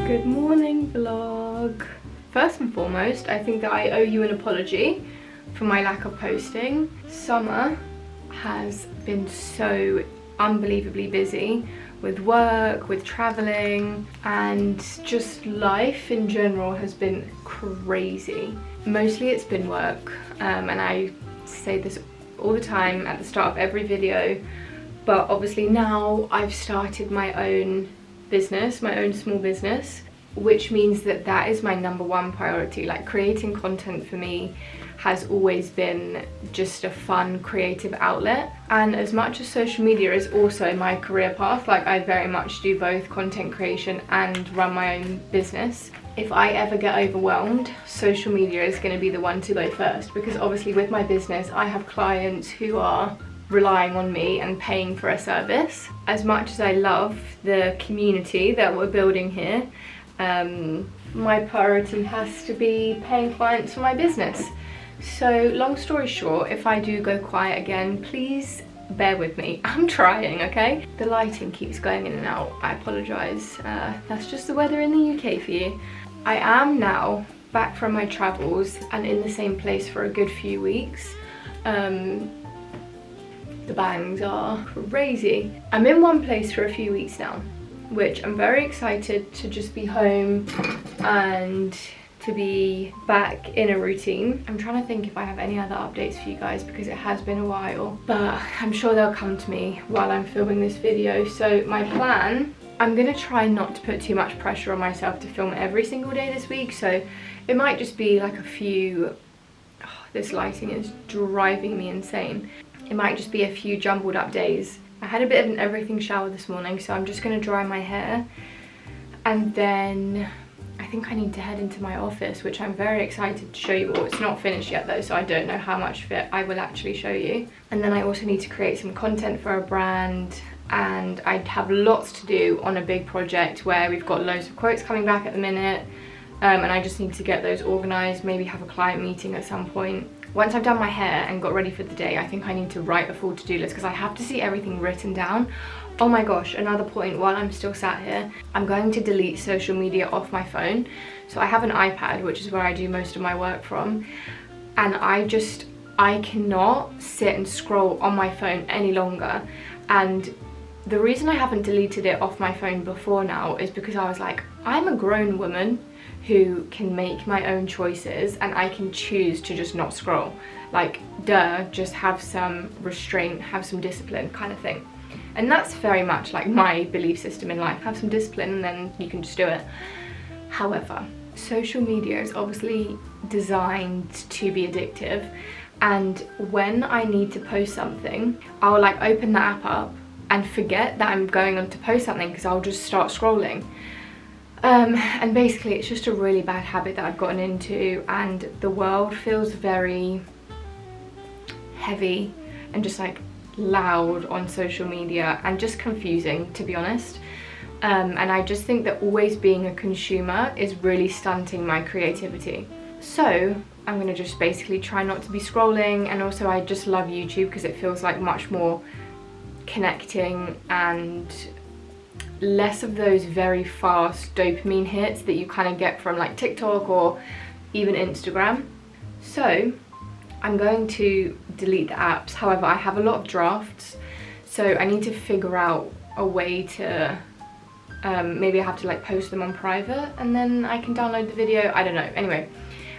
Good morning vlog. First and foremost, I think that I owe you an apology for my lack of posting. Summer has been so unbelievably busy with work, with traveling, and just life in general has been crazy. Mostly it's been work, and I say this all the time at the start of every video, but obviously now I've started my own business, my own small business, which means that that is my #1 priority. Like, creating content for me has always been just a fun creative outlet, and as much as social media is also my career path, like I very much do both content creation and run my own business. If I ever get overwhelmed, social media is going to be the one to go first, because obviously with my business I have clients who are relying on me and paying for a service. As much as I love the community that we're building here, my priority has to be paying clients for my business. So long story short, if I do go quiet again, please bear with me. I'm trying, okay? The lighting keeps going in and out. I apologise. That's just the weather in the UK for you. I am now back from my travels and in the same place for a good few weeks. The bangs are crazy. I'm in one place for a few weeks now, which I'm very excited to just be home and to be back in a routine. I'm trying to think if I have any other updates for you guys, because it has been a while, but I'm sure they'll come to me while I'm filming this video. So my plan, I'm gonna try not to put too much pressure on myself to film every single day this week, so it might just be like a few, this lighting is driving me insane. It might just be a few jumbled up days. I had a bit of an everything shower this morning, so I'm just gonna dry my hair, and then I think I need to head into my office, which I'm very excited to show you all. It's not finished yet though, so I don't know how much of it I will actually show you. And then I also need to create some content for a brand, and I have lots to do on a big project where we've got loads of quotes coming back at the minute, and I just need to get those organised, maybe have a client meeting at some point. Once I've done my hair and got ready for the day, I think I need to write a full to-do list, because I have to see everything written down. Oh my gosh, another point while I'm still sat here, I'm going to delete social media off my phone. So I have an iPad, which is where I do most of my work from, and I cannot sit and scroll on my phone any longer. And the reason I haven't deleted it off my phone before now is because I was like, I'm a grown woman who can make my own choices, and I can choose to just not scroll. Like, duh, just have some restraint, have some discipline kind of thing. And that's very much like my belief system in life. Have some discipline and then you can just do it. However, social media is obviously designed to be addictive, and when I need to post something, I'll like open the app up and forget that I'm going on to post something, because I'll just start scrolling. And basically it's just a really bad habit that I've gotten into, and the world feels very heavy and just like loud on social media, and just confusing, to be honest. And I just think that always being a consumer is really stunting my creativity. So I'm gonna just basically try not to be scrolling, and also I just love YouTube because it feels like much more connecting and less of those very fast dopamine hits that you kind of get from like TikTok or even Instagram. So I'm going to delete the apps. However, I have a lot of drafts, so I need to figure out a way to maybe I have to like post them on private and then I can download the video. I don't know. Anyway,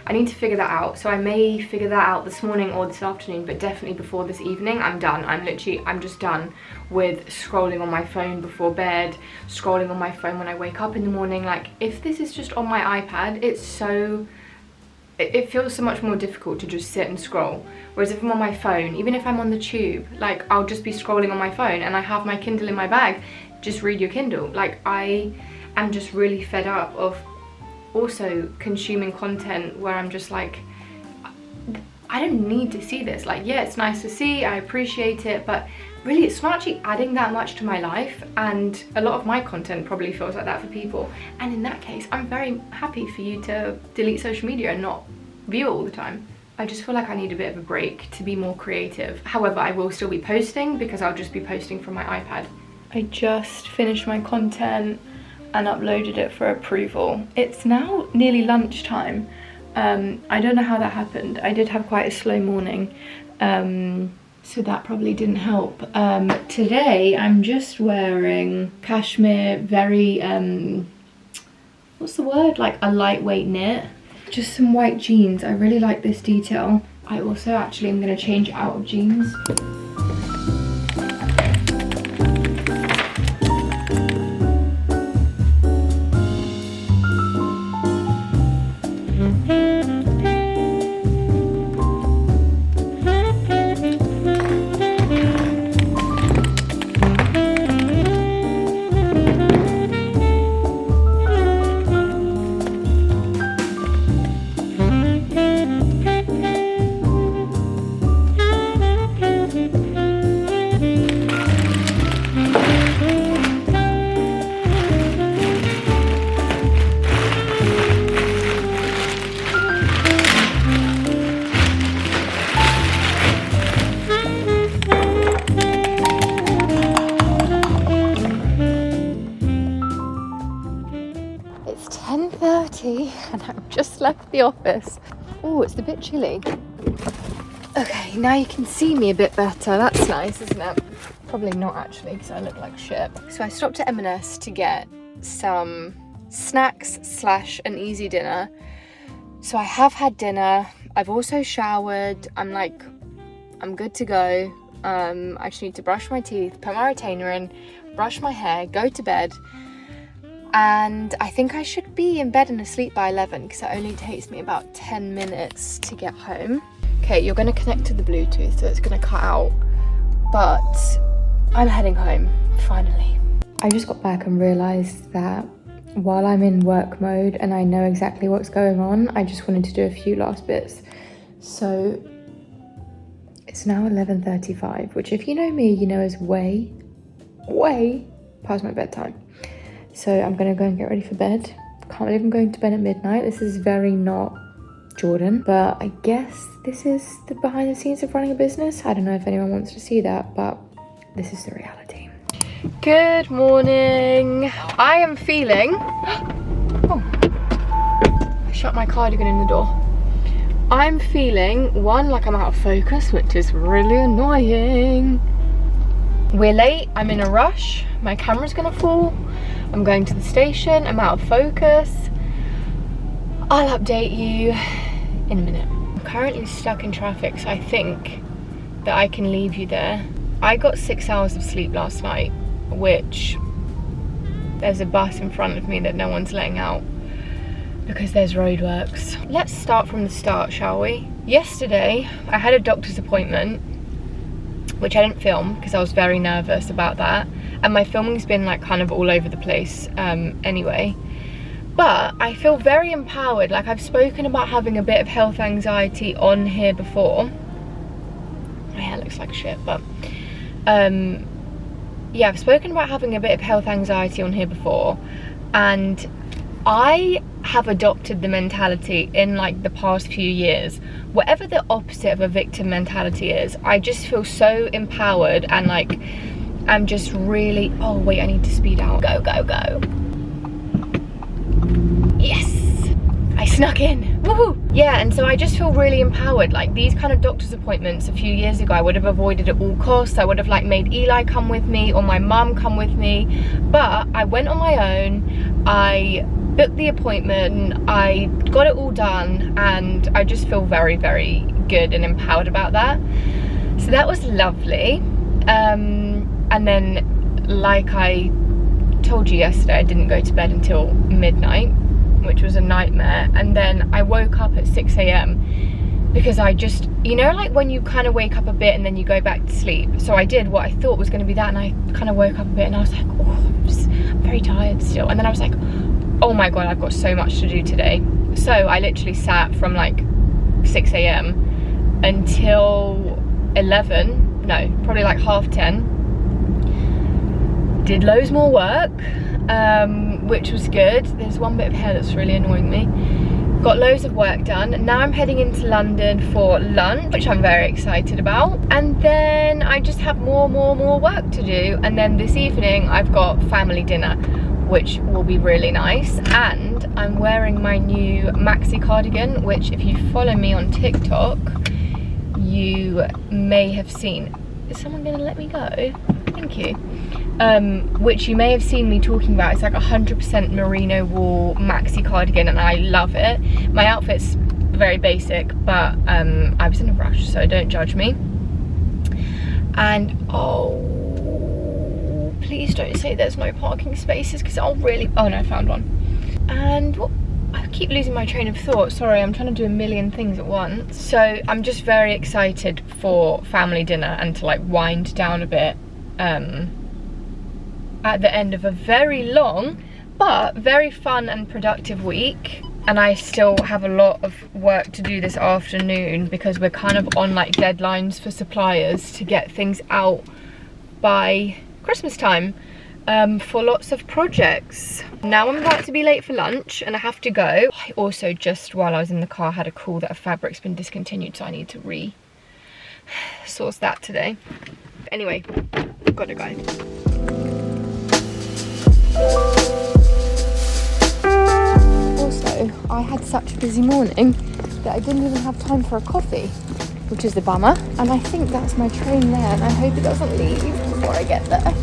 I need to figure that out. So I may figure that out this morning or this afternoon, but definitely before this evening. I'm done. I'm just done with scrolling on my phone before bed, scrolling on my phone when I wake up in the morning. Like, if this is just on my iPad, it feels so much more difficult to just sit and scroll. Whereas if I'm on my phone, even if I'm on the tube, like, I'll just be scrolling on my phone and I have my Kindle in my bag. Just read your Kindle. Like, I am just really fed up of also consuming content where I'm just like, I don't need to see this. Like, yeah, it's nice to see, I appreciate it, but really it's not actually adding that much to my life, and a lot of my content probably feels like that for people. And in that case, I'm very happy for you to delete social media and not view it all the time. I just feel like I need a bit of a break to be more creative. However, I will still be posting because I'll just be posting from my iPad. I just finished my content and uploaded it for approval. It's now nearly lunchtime. I don't know how that happened. I did have quite a slow morning, so that probably didn't help. Today I'm just wearing cashmere, very, what's the word? Like a lightweight knit. Just some white jeans. I really like this detail. I also actually am gonna change out of jeans. It's 10:30 and I've just left the office. Oh, it's a bit chilly. Okay, now you can see me a bit better. That's nice, isn't it? Probably not actually, because I look like shit. So I stopped at M&S to get some snacks / an easy dinner. So I have had dinner. I've also showered. I'm good to go. I just need to brush my teeth, put my retainer in, brush my hair, go to bed. And I think I should be in bed and asleep by 11 because it only takes me about 10 minutes to get home. Okay, you're going to connect to the Bluetooth, so it's going to cut out. But I'm heading home, finally. I just got back and realised that while I'm in work mode and I know exactly what's going on, I just wanted to do a few last bits. So it's now 11:35, which if you know me, you know is way past my bedtime. So I'm gonna go and get ready for bed. Can't believe I'm going to bed at midnight. This is very not Jordan, but I guess this is the behind the scenes of running a business. I don't know if anyone wants to see that, but this is the reality. Good morning. I am feeling, oh, I shut my cardigan in the door. I'm feeling, one, like I'm out of focus, which is really annoying. We're late, I'm in a rush, my camera's gonna fall. I'm going to the station, I'm out of focus. I'll update you in a minute. I'm currently stuck in traffic, so I think that I can leave you there. I got 6 hours of sleep last night, which there's a bus in front of me that no one's letting out because there's roadworks. Let's start from the start, shall we? Yesterday, I had a doctor's appointment, which I didn't film because I was very nervous about that. And my filming's been like kind of all over the place anyway. But I feel very empowered. Like, I've spoken about having a bit of health anxiety on here before. My hair looks like shit, but yeah, I've spoken about having a bit of health anxiety on here before. And I have adopted the mentality in like the past few years. Whatever the opposite of a victim mentality is, I just feel so empowered and like I'm just really, oh wait, I need to speed out. Go, go, go. Yes, I snuck in, woohoo! Yeah, and so I just feel really empowered. Like these kind of doctor's appointments a few years ago, I would have avoided at all costs. I would have like made Eli come with me or my mum come with me, but I went on my own. I booked the appointment, I got it all done, and I just feel very, very good and empowered about that. So that was lovely. And then, like I told you yesterday, I didn't go to bed until midnight, which was a nightmare. And then I woke up at 6 a.m. because I just, you know, like when you kind of wake up a bit and then you go back to sleep. So I did what I thought was going to be that, and I kind of woke up a bit and I was like, oh, I'm very tired still. And then I was like, oh my god, I've got so much to do today. So I literally sat from like 6 a.m. until 11, no, probably like 10:30. Did loads more work, which was good. There's one bit of hair that's really annoying me. Got loads of work done. Now I'm heading into London for lunch, which I'm very excited about. And then I just have more work to do. And then this evening I've got family dinner, which will be really nice. And I'm wearing my new maxi cardigan, which if you follow me on TikTok, you may have seen. Is someone gonna let me go? Thank you. Which you may have seen me talking about. It's like 100% merino wool maxi cardigan, and I love it. My outfit's very basic, but I was in a rush, so don't judge me. And oh, please don't say there's no parking spaces, because I'll really, oh no, I found one. And what, I keep losing my train of thought, sorry, I'm trying to do a million things at once. So I'm just very excited for family dinner and to like wind down a bit at the end of a very long but very fun and productive week. And I still have a lot of work to do this afternoon because we're kind of on like deadlines for suppliers to get things out by Christmas time for lots of projects. Now I'm about to be late for lunch and I have to go. I also just while I was in the car had a call that a fabric's been discontinued, so I need to re-source that today. Anyway, gotta go. Also, I had such a busy morning that I didn't even have time for a coffee, which is a bummer. And I think that's my train there, and I hope it doesn't leave before I get there.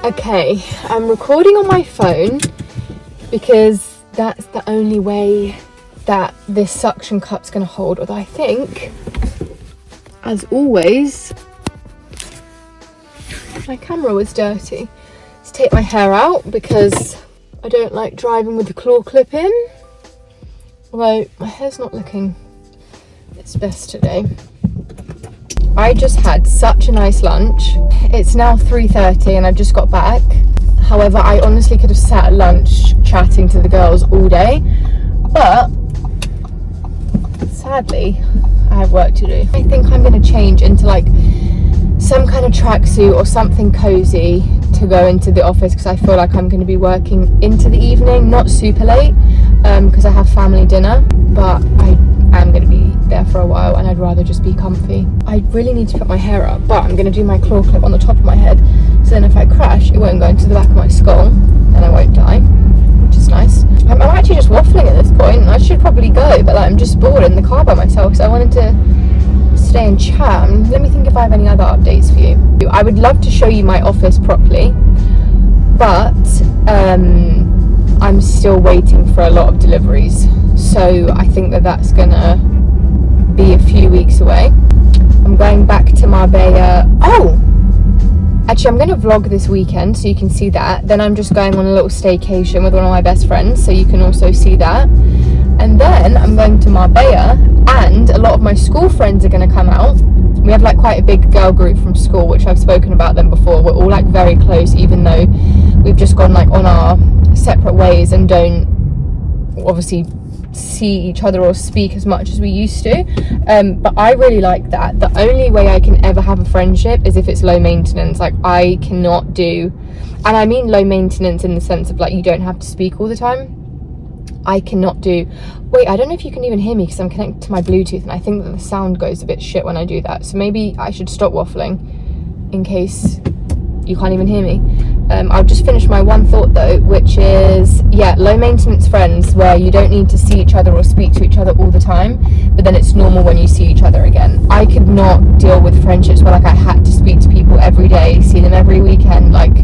Okay, I'm recording on my phone because that's the only way that this suction cup's gonna hold, although I think, as always, my camera was dirty. Let's take my hair out because I don't like driving with the claw clip in, although my hair's not looking its best today. I just had such a nice lunch. It's now 3:30 and I've just got back. However, I honestly could have sat at lunch chatting to the girls all day, but sadly, I have work to do. I think I'm gonna change into like some kind of tracksuit or something cozy to go into the office because I feel like I'm gonna be working into the evening, not super late, because I have family dinner, but I am gonna be there for a while and I'd rather just be comfy. I really need to put my hair up, but I'm gonna do my claw clip on the top of my head, so then if I crash it won't go into the back of my skull and I won't die, which is nice. I'm actually just waffling at this point. I should probably go, but like, I'm just bored in the car by myself, so I wanted to stay and chat. Let me think if I have any other updates for you. I would love to show you my office properly, but I'm still waiting for a lot of deliveries, so I think that that's gonna be a few weeks away. I'm going back to Marbella. Oh, actually I'm going to vlog this weekend so you can see that. Then I'm just going on a little staycation with one of my best friends, so you can also see that. And then I'm going to Marbella, and a lot of my school friends are going to come out. We have like quite a big girl group from school, which I've spoken about them before. We're all like very close, even though we've just gone like on our separate ways and don't obviously see each other or speak as much as we used to, but I really like that. The only way I can ever have a friendship is if it's low maintenance. Like, I cannot do, and I mean low maintenance in the sense of like you don't have to speak all the time. I cannot do, wait, I don't know if you can even hear me because I'm connected to my Bluetooth, and I think that the sound goes a bit shit when I do that, so maybe I should stop waffling in case you can't even hear me. I'll just finish my one thought though, which is, yeah, low maintenance friends where you don't need to see each other or speak to each other all the time, but then it's normal when you see each other again. I could not deal with friendships where like I had to speak to people every day, see them every weekend. Like,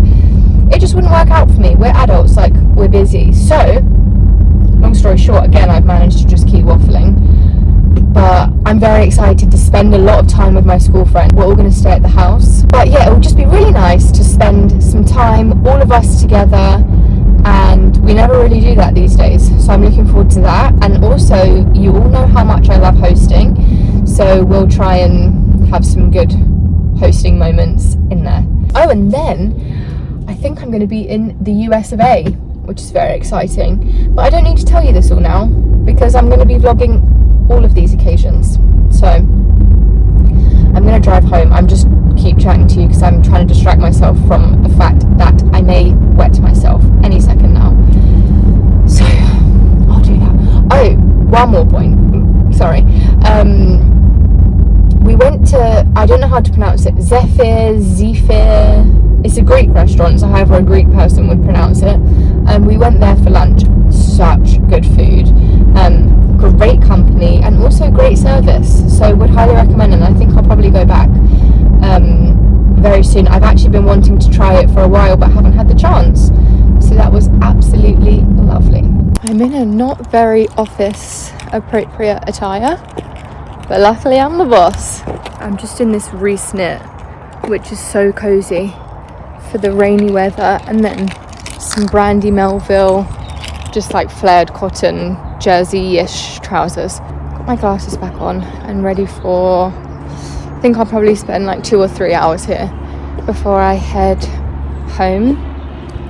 it just wouldn't work out for me. We're adults, like, we're busy. So long story short, again, I've managed to just keep waffling, but I'm very excited to spend a lot of time with my school friend. We're all going to stay at the house, but yeah, it would just be really nice to spend some time, all of us together, and we never really do that these days, so I'm looking forward to that. And also, you all know how much I love hosting, so we'll try and have some good hosting moments in there. Oh, and then I think I'm going to be in the US of A, which is very exciting, but I don't need to tell you this all now because I'm going to be vlogging all of these occasions. So I'm going to drive home. I'm just keep chatting to you because I'm trying to distract myself from the fact that I may wet myself any second now, so I'll do that. Oh, one more point, sorry. We went to, I don't know how to pronounce it, Zephyr. It's a Greek restaurant, so however a Greek person would pronounce it. We went there for lunch. Such good food, great company, and also great service. So would highly recommend, and I think I'll probably go back very soon. I've actually been wanting to try it for a while, but haven't had the chance. So that was absolutely lovely. I'm in a not very office appropriate attire, but luckily I'm the boss. I'm just in this Reese knit, which is so cozy for the rainy weather, and then some Brandy Melville, just like flared cotton jersey-ish trousers. Got my glasses back on and ready for, I think I'll probably spend like 2 or 3 hours here before I head home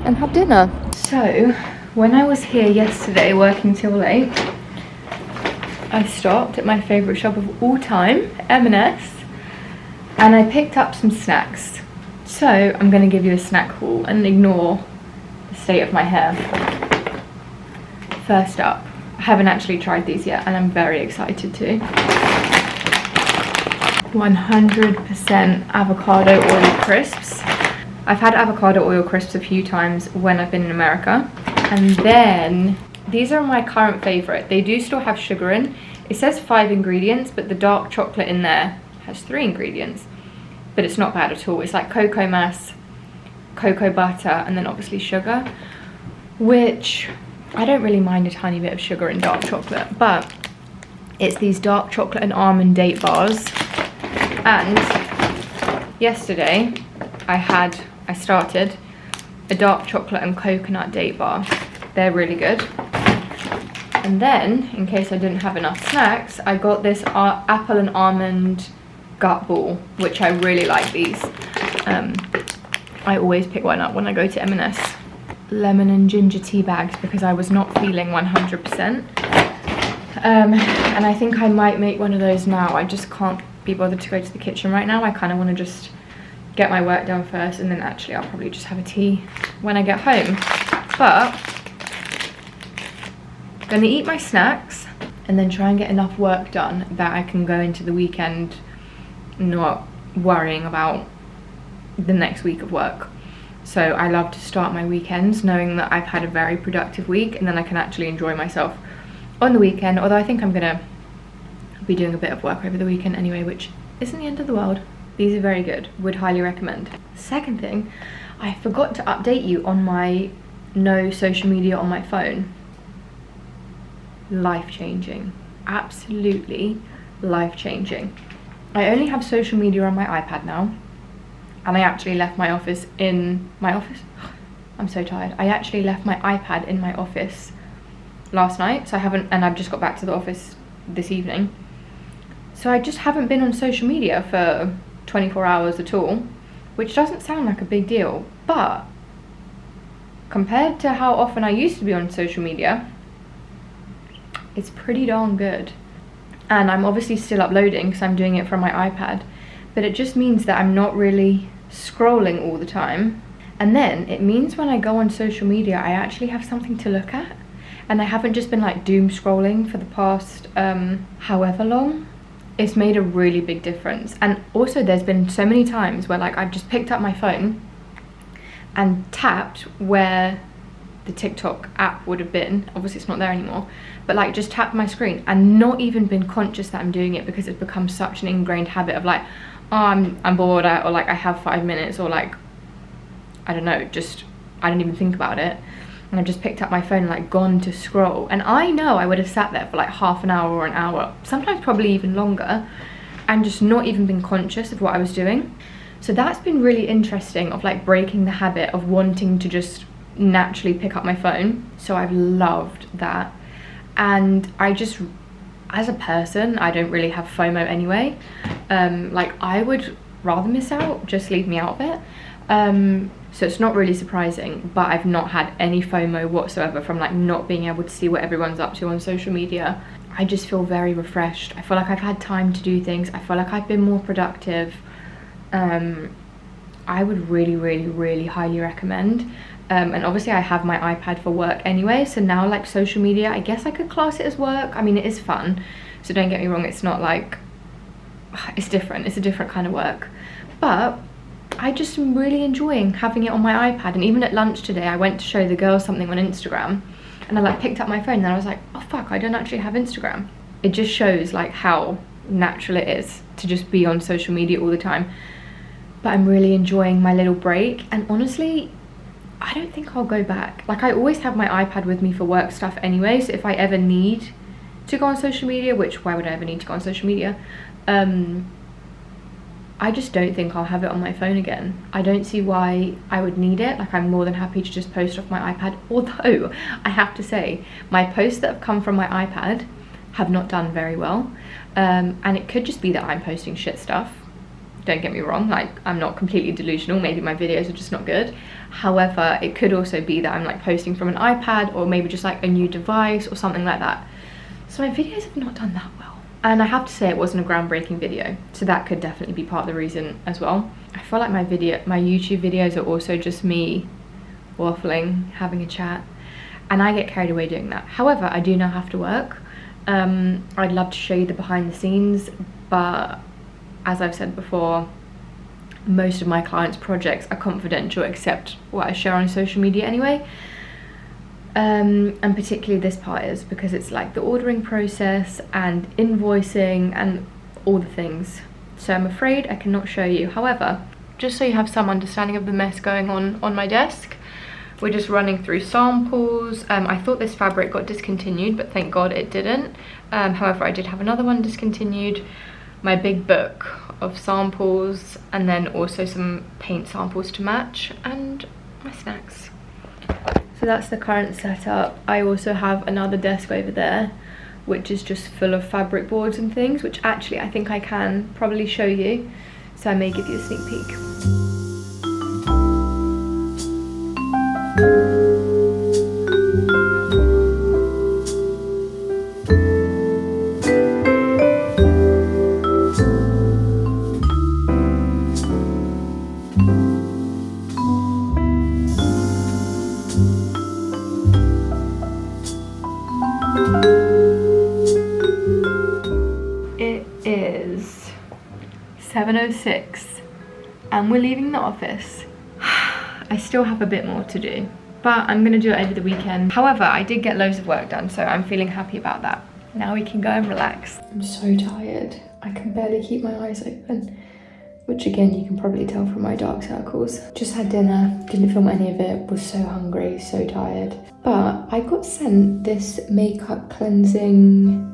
and have dinner. So when I was here yesterday working till late, I stopped at my favourite shop of all time, M&S, and I picked up some snacks. So I'm going to give you a snack haul and ignore the state of my hair. First up, I haven't actually tried these yet and I'm very excited to. 100% avocado oil crisps. I've had avocado oil crisps a few times when I've been in America. And then these are my current favourite. They do still have sugar in. It says 5 ingredients, but the dark chocolate in there has 3 ingredients. But it's not bad at all. It's like cocoa mass, cocoa butter, and then obviously sugar, which I don't really mind a tiny bit of sugar in dark chocolate, but it's these dark chocolate and almond date bars. And yesterday I started a dark chocolate and coconut date bar. They're really good. And then, in case I didn't have enough snacks, I got this apple and almond gut ball, which I really like these. I always pick one up when I go to M&S. Lemon and ginger tea bags because I was not feeling 100%. And I think I might make one of those now. I just can't be bothered to go to the kitchen right now. I kind of want to just get my work done first, and then actually I'll probably just have a tea when I get home. But I'm gonna eat my snacks and then try and get enough work done that I can go into the weekend not worrying about the next week of work. So I love to start my weekends knowing that I've had a very productive week, and then I can actually enjoy myself on the weekend. Although I think I'm gonna be doing a bit of work over the weekend anyway, which isn't the end of the world. These are very good, would highly recommend. Second thing, I forgot to update you on my no social media on my phone. Life-changing, absolutely life-changing. I only have social media on my iPad now, and I actually left my office in my office. I'm so tired. I actually left my iPad in my office last night, so I haven't, and I've just got back to the office this evening. So I just haven't been on social media for 24 hours at all, which doesn't sound like a big deal, but compared to how often I used to be on social media, it's pretty darn good. And I'm obviously still uploading because I'm doing it from my iPad, but it just means that I'm not really scrolling all the time. And then it means when I go on social media, I actually have something to look at, and I haven't just been like doom scrolling for the past however long. It's made a really big difference. And also there's been so many times where like I've just picked up my phone and tapped where the TikTok app would have been. Obviously it's not there anymore, but like just tapped my screen and not even been conscious that I'm doing it, because it's become such an ingrained habit of like, oh, I'm bored, or like I have 5 minutes, or like, I don't know, just I don't even think about it. And I've just picked up my phone and like gone to scroll. And I know I would have sat there for like half an hour or an hour, sometimes probably even longer, and just not even been conscious of what I was doing. So that's been really interesting, of like breaking the habit of wanting to just naturally pick up my phone. So I've loved that. And I just, as a person, I don't really have FOMO anyway. Like I would rather miss out, just leave me out of it. So it's not really surprising, but I've not had any FOMO whatsoever from like not being able to see what everyone's up to on social media. I just feel very refreshed. I feel like I've had time to do things. I feel like I've been more productive. I would really, really, really highly recommend. And obviously I have my iPad for work anyway, so now like social media, I guess I could class it as work. I mean, it is fun, so don't get me wrong, it's not like, it's different, it's a different kind of work. But I just am really enjoying having it on my iPad. And even at lunch today, I went to show the girls something on Instagram, and I like picked up my phone and I was like, oh fuck, I don't actually have Instagram. It just shows like how natural it is to just be on social media all the time. But I'm really enjoying my little break, and honestly, I don't think I'll go back. Like I always have my iPad with me for work stuff anyway, so if I ever need to go on social media, which why would I ever need to go on social media? I just don't think I'll have it on my phone again. I don't see why I would need it. Like I'm more than happy to just post off my iPad, although I have to say my posts that have come from my iPad have not done very well. And it could just be that I'm posting shit stuff. Don't get me wrong, like I'm not completely delusional, maybe my videos are just not good. However, it could also be that I'm like posting from an iPad, or maybe just like a new device or something like that. So my videos have not done that well. And I have to say it wasn't a groundbreaking video, so that could definitely be part of the reason as well. I feel like my YouTube videos are also just me waffling, having a chat, and I get carried away doing that. However, I do now have to work. I'd love to show you the behind the scenes, but as I've said before, most of my clients' projects are confidential except what I share on social media anyway. And particularly this part is because it's like the ordering process and invoicing and all the things. So I'm afraid I cannot show you. However, just so you have some understanding of the mess going on my desk, we're just running through samples. I thought this fabric got discontinued, but thank God it didn't. However, I did have another one discontinued. My big book of samples, and then also some paint samples to match, and my snacks. So that's the current setup. I also have another desk over there, which is just full of fabric boards and things, which actually I think I can probably show you. So I may give you a sneak peek. It is 7:06 and we're leaving the office. I still have a bit more to do, but I'm gonna do it over the weekend. However, I did get loads of work done, so I'm feeling happy about that. Now we can go and relax. I'm so tired. I can barely keep my eyes open, which again, you can probably tell from my dark circles. Just had dinner, didn't film any of it, was so hungry, so tired. But I got sent this makeup remover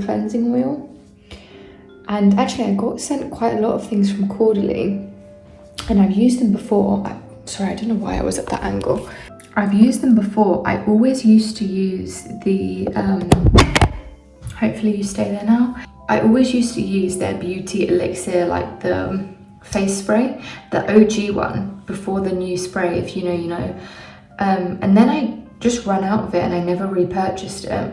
cleansing oil. And actually I got sent quite a lot of things from Quarterly, and I've used them before. Sorry, I don't know why I was at that angle. I've used them before. I always used to use the, hopefully you stay there now. I always used to use their Beauty Elixir, like the face spray, the OG one, before the new spray, if you know, you know. And then I just run out of it and I never repurchased it.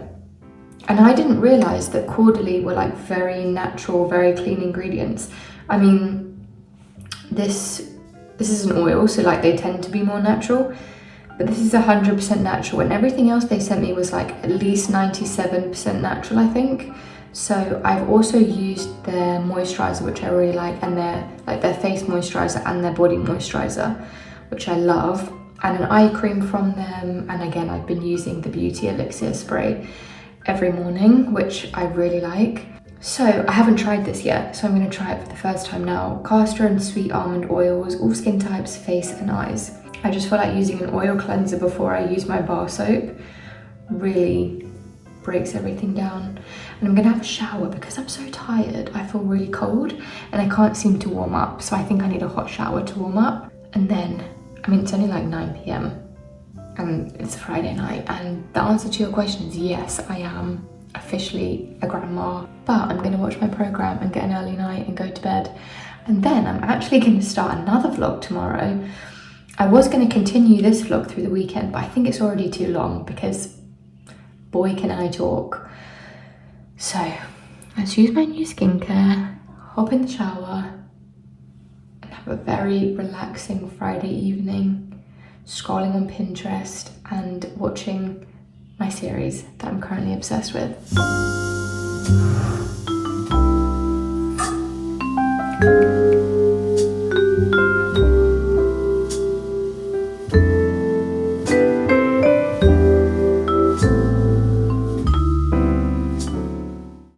And I didn't realise that quarterly were like very natural, very clean ingredients. I mean, this is an oil, so like they tend to be more natural, but this is 100% natural, and everything else they sent me was like at least 97% natural, I think. So I've also used their moisturiser, which I really like, and their face moisturiser and their body moisturiser, which I love, and an eye cream from them. And again, I've been using the Beauty Elixir spray every morning, which I really like. So I haven't tried this yet, so I'm going to try it for the first time now. Castor and sweet almond oils, all skin types, face and eyes. I just feel like using an oil cleanser before I use my bar soap really breaks everything down. And I'm going to have a shower because I'm so tired. I feel really cold and I can't seem to warm up, so I think I need a hot shower to warm up. And then, I mean, it's only like 9 p.m. and it's Friday night, and the answer to your question is yes, I am officially a grandma, but I'm gonna watch my program and get an early night and go to bed. And then I'm actually gonna start another vlog tomorrow. I was gonna continue this vlog through the weekend, but I think it's already too long because boy can I talk. So let's use my new skincare, hop in the shower, and have a very relaxing Friday evening, scrolling on Pinterest and watching my series that I'm currently obsessed with.